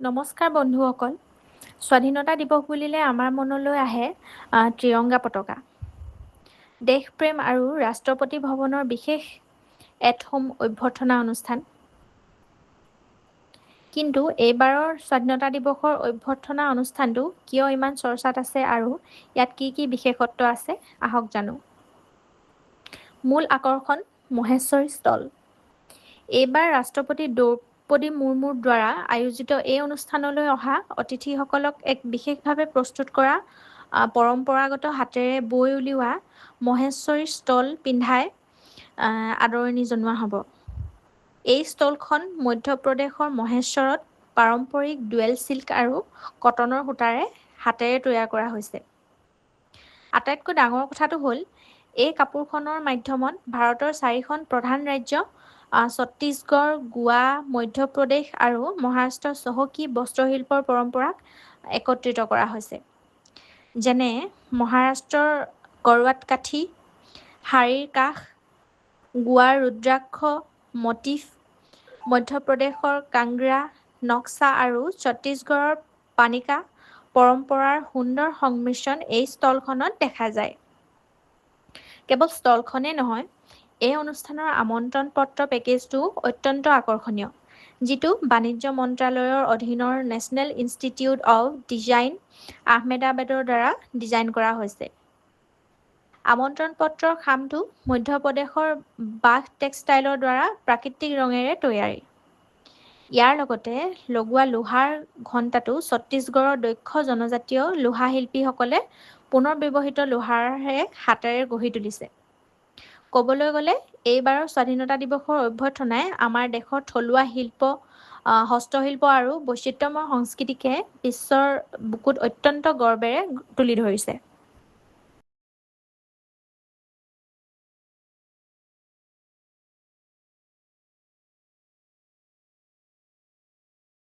নমস্কাৰ বন্ধুসকল। স্বাধীনতা দিৱস বুলিলে আমাৰ মনলৈ আহে ত্ৰিৰংগা পতাকা, দেশপ্ৰেম আৰু ৰাষ্ট্ৰপতি ভৱনৰ বিশেষ এট হোম অভ্যৰ্থনা অনুষ্ঠান। কিন্তু এইবাৰৰ স্বাধীনতা দিৱসৰ অভ্যৰ্থনা অনুষ্ঠানটো কিয় ইমান চৰ্চাত আছে আৰু ইয়াত কি কি বিশেষত্ব আছে আহক জানো। মূল আকৰ্ষণ মহেশ্বৰী ষ্টল। এইবাৰ ৰাষ্ট্ৰপতি দ্ৰৌপদী মুৰ্মুৰ দ্বাৰা আয়োজিত এই অনুষ্ঠানলৈ অহা অতিথিসকলক এক বিশেষভাৱে প্ৰস্তুত কৰা পৰম্পৰাগত হাতেৰে বৈ উলিওৱা মহেশ্বৰী ষ্টল পিন্ধাই আদৰণি জনোৱা হ'ব। এই ষ্টলখন মধ্যপ্ৰদেশৰ মহেশ্বৰত পাৰম্পৰিক ডুৱেল চিল্ক আৰু কটনৰ সূতাৰে হাতেৰে তৈয়াৰ কৰা হৈছে। আটাইতকৈ ডাঙৰ কথাটো হ'ল এই কাপোৰখনৰ মাধ্যমত ভাৰতৰ 4খন প্ৰধান ৰাজ্য ছত্তীশগড়, গোৱা, মধ্যপ্ৰদেশ আৰু মহাৰাষ্ট্ৰৰ চহকী বস্ত্ৰশিল্পৰ পৰম্পৰাক একত্ৰিত কৰা হৈছে। যেনে মহাৰাষ্ট্ৰৰ কৰৱাট কাঠি, শাৰীৰ কাষ, গোৱাৰ ৰুদ্ৰাক্ষ মটিফ, মধ্যপ্ৰদেশৰ কাংগ্ৰা নক্সা আৰু ছত্তীশগড়ৰ পানিকা পৰম্পৰাৰ সুন্দৰ সংমিশ্ৰণ এই ষ্টলখনত দেখা যায়। কেৱল ষ্টলখনেই নহয়, এই অনুষ্ঠানৰ আমন্ত্ৰণ পত্ৰ পেকেজটো অত্যন্ত আকৰ্ষণীয়, যিটো বাণিজ্য মন্ত্ৰালয়ৰ অধীনৰ নেশ্যনেল ইনষ্টিটিউট অৱ ডিজাইন আহমেদাবাদৰ দ্বাৰা ডিজাইন কৰা হৈছে। আমন্ত্ৰণ পত্ৰৰ খামটো মধ্যপ্ৰদেশৰ বাঘ টেক্সটাইলৰ দ্বাৰা প্ৰাকৃতিক ৰঙেৰে তৈয়াৰী। ইয়াৰ লগতে লগোৱা লোহাৰ ঘণ্টাটো ছত্তীশগড়ৰ দক্ষ জনজাতীয় লোহা শিল্পীসকলে পুনৰ ব্যৱহৃত লোহাৰে হাতেৰে গঢ়ি তুলিছে। ক'বলৈ গ'লে এইবাৰৰ স্বাধীনতা দিৱসৰ অভ্যৰ্থনাই আমাৰ দেশৰ থলুৱা শিল্প, হস্তশিল্প আৰু বৈচিত্ৰ্যময় সংস্কৃতিকে বিশ্বৰ বুকুত অত্যন্ত গৰ্বেৰে তুলি ধৰিছে।